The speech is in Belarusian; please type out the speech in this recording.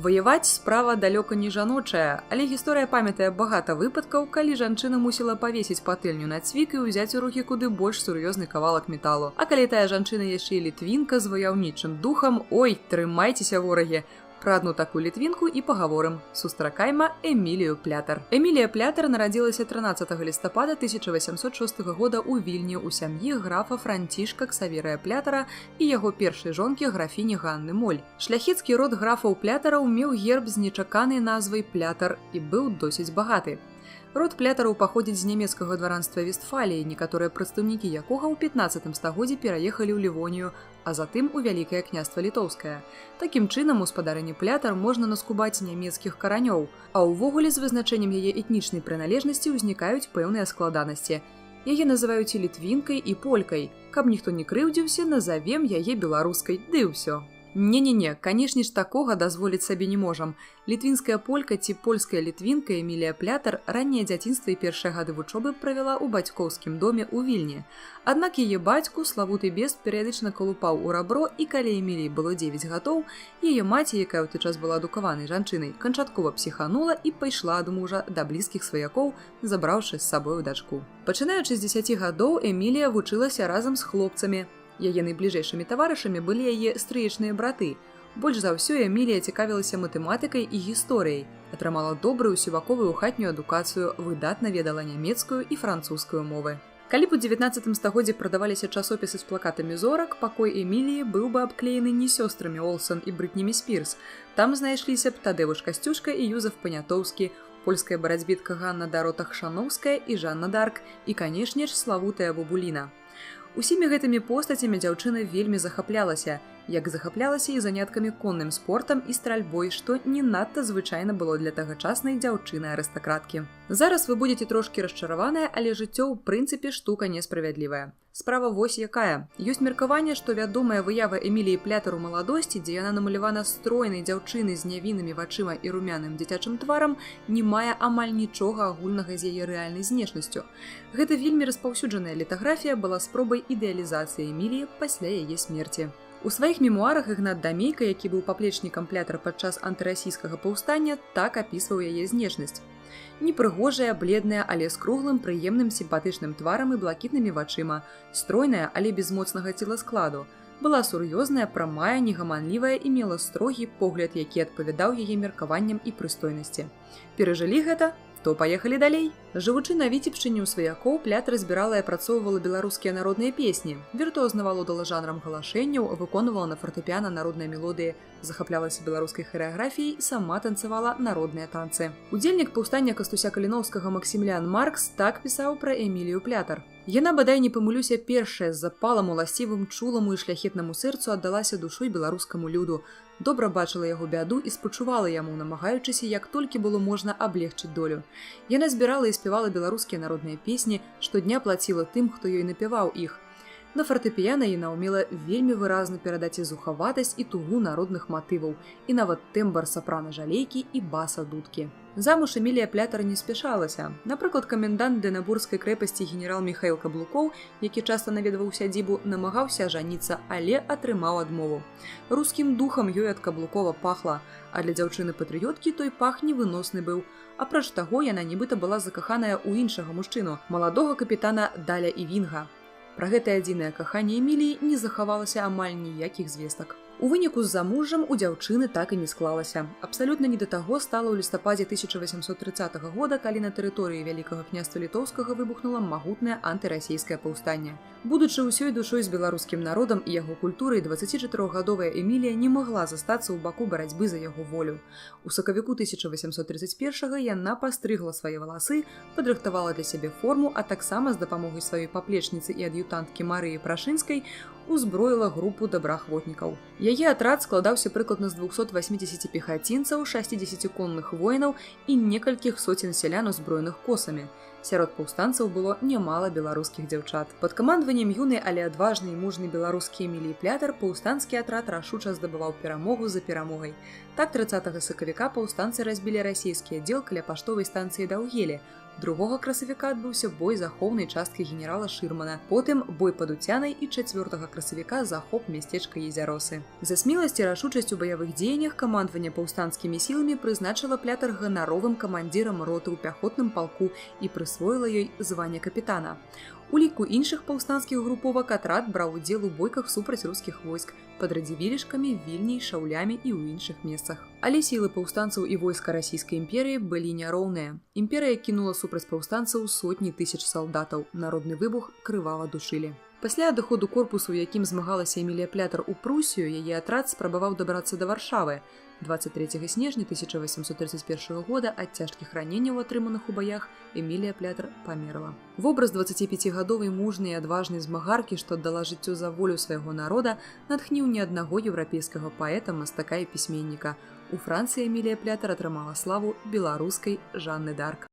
Ваяваць справа далёка не жаночая, але гісторыя памятае багата выпадкаў, калі жанчына мусіла павесіць патэльню на цвік і ўзяць у рукі куды больш сур'ёзны кавалак металу. А калі тая жанчына яшчэ і літвінка з ваяўнічым духам, ой, трымайцеся, ворагі! Пра адну такую літвінку і пагаворым. Сустракайма Эмілію Плятар. Эмілія Плятар нарадзілася 13 лістапада 1806 года ў Вільні ў сям'і графа Францішка Ксаверыя Плятара і яго першай жонкі графіні Ганны Моль. Шляхецкі род графаў Плятараў меў герб з нечаканай назвай Плятар і быў досыць багаты. Род Плятараў паходзіць з нямецкага дваранства Вестфаліі, некаторыя прадстаўнікі якога ў 15 стагоддзі пераехалі ў Лівонію, а затым у Вялікае княства Літоўскае. Такім чынам, у спадарыні Плятар можна наскубаць нямецкіх каранёў, а ўвогуле з вызначэннем яе этнічнай прыналежнасці ўзнікаюць пэўныя складанасці. Яе называюць і літвінкай, і полькай. Каб ніхто не крыўдзіўся, назавем яе беларускай, ды ўсё. Не-не-не, канешне ж такога дазволіць сабе не можам. Літвінская полька ці польская літвінка Эмілія Плятар ранняе дзяцінства і першыя гады вучобы правяла ў бацькоўскім доме ў Вільні. Аднак яе бацьку, славуты бест, перыядычна калупаў у рабро, і калі Эміліі было 9 гадоў, яе маці, якая ў той час была адукаванай жанчынай, канчаткова псіханула і пайшла ад мужа да блізкіх сваякоў, забраўшы з сабою дачку. Пачынаючы з 10 гадоў, Эмілія вучылася разам з хлопцамі. Яе найбліжэйшымі таварышамі былі яе стрыечныя браты. Больш за ўсё Эмілія цікавілася матэматыкай і гісторыяй, атрымала добрую сіваковую хатнюю адукацыю, выдатна ведала нямецкую і французскую мовы. Калі б у 19 стагоддзі прадаваліся часопісы з плакатамі зорак, пакой Эміліі быў бы абклеены не сёстрамі Олсэн і Брытнімі Спірс. Там знайшліся б Тадэвуш Касцюшка і Юзеф Панятоўскі, польская барацьбітка Ганна Дарота-Хшановская і Жанна Дарк і, канешне ж, славутая Бабуліна. Усімі гэтымі постацямі дзяўчына вельмі захаплялася, як захаплялася і заняткамі конным спортам і стральбой, што не надта звычайна было для тагачаснай дзяўчыны-арыстакраткі. Зараз вы будзеце трошкі расчараваныя, але жыццё ў прынцыпе штука несправядлівая. Справа вось якая. Ёсць меркаванне, што вядомая выява Эміліі Плятар у маладосці, дзе яна намалявана стройнай дзяўчынай з нявіннымі вачыма і румяным дзіцячым тварам, не мае амаль нічога агульнага з яе рэальнай знешнасцю. Гэта вельмі распаўсюджаная літаграфія была спробай ідэалізацыі Эміліі пасля яе смерці. У сваіх мемуарах Ігнат Дамейка, які быў паплечнікам Плятар падчас антырасійскага паўстання, так апісваў яе знешнасць. Непрыгожая, бледная, але з круглым, прыемным, сімпатычным тварам і блакітнымі вачыма, стройная, але без моцнага целаскладу. Была сур'ёзная, прамая, негаманлівая і мела строгі погляд, які адпавядаў яе меркаванням і прыстойнасці. Перажылі гэта? То паехалі далей. Жывучы на віцебшчыне ў сваякоў, Плятар збірала і апрацоўвала беларускія народныя песні, віртуозна валодала жанрам галашэнняў, выконвала на фартэпіяна народныя мелодыі, захаплялася беларускай харэаграфіяй і сама танцавала народныя танцы. Удзельнік паўстання Кастуся Каліноўскага Максімілян Маркс так пісаў пра Эмілію Плятар. Яна, бадай не памылюся, першая з запалам уласцівым чуламу і шляхетнаму сэрцу аддалася душой беларускаму люду, добра бачыла яго бяду і спачувала яму, намагаючыся, як толькі было можна аблегчыць долю. Яна збірала і спявала беларускія народныя песні, штодня плаціла тым, хто ёй напяваў іх. На фартэпіяна яна ўмела вельмі выразна перадаць і зухаватасць, і тугу народных матываў, і нават тэмбр сапрана-жалейкі і баса-дудкі. Замуж Эмілія Плятар не спяшалася. Напрыклад, камендант Дэнабургскай крэпасці генерал Міхаіл Каблукоў, які часта наведваў сядзібу, намагаўся ажаніцца, але атрымаў адмову. Рускім духам ёй ад Каблукова пахла, а для дзяўчыны-патрыёткі той пах невыносны быў. Апроч таго, яна нібыта была закаханая ў іншага мужчыну, маладога капітана Даля Івінга. Пра гэтае адзінае каханне Эміліі не захавалася амаль ніякіх звестак. У выніку з замужжам у дзяўчыны так і не склалася. Абсалютна не да таго стала ў лістападзе 1830 года, калі на тэрыторыі Вялікага княства Літоўскага выбухнула магутнае антырасійскае паўстанне. Будучы ўсёй душой з беларускім народам і яго культурай, 24-гадовая Эмілія не магла застацца ў баку барацьбы за яго волю. У сакавіку 1831 яна пастрыгла свае валасы, падрыхтавала для сябе форму, а таксама з дапамогай сваёй паплечніцы і ад'ютанткі Марыі Прашынскай узброіла групу добраахвотнікаў. Яе атрад складаўся прыкладна з 280 пехацінцаў, 60 конных воінаў і некалькіх соцень сялян узброеных косамі. Сярод паўстанцаў было нямала беларускіх дзяўчат. Пад камандаваннем юнай, але адважнай і мужнай беларускі Эміліі Плятар паўстанскі атрад рашуча здабываў перамогу за перамогай. Так 30 сакавіка паўстанцы разбілі расійскі аддзел каля паштовай станцыі Даўгелі. 2 красавіка адбыўся бой з ахоўнай часткай генерала Шырмана, потым бой пад Уцянай і 4 красавіка захоп мястэчка Езяросы. За смеласць і рашучасць у баявых дзеяннях камандаванне паўстанцкімі сіламі прызначыла Плятар ганаровым камандзірам роты ў пяхотным палку і прысвоіла ёй званне капітана. У ліку іншых паўстанцкіх груповак атрад браў удзел у бойках супраць рускіх войск пад Радзівілішкамі, Вільняй, Шаўлямі і ў іншых месцах. Але сілы паўстанцаў і войска расійскай імперыі былі няроўныя. Імперыя кінула супраць паўстанцаў сотні тысяч салдатаў. Народны выбух крывава душылі. Пасля адыходу корпусу, у якім змагалася Эмілія Плятар у Прусію, яе атрад спрабаваў дабрацца да Варшавы. 23 снежня 1831 года ад цяжкіх раненняў, атрыманых у баях, Эмілія Плятар памерла. Вобраз 25гадовай мужнай і адважнай змагаркі, што аддала жыццё за волю свайго народа, натхніў не аднаго еўрапейскага паэта, мастака і пісьменніка. У Францыі Эмілія Плятар атрымала славу беларускай Жанны д'Арк.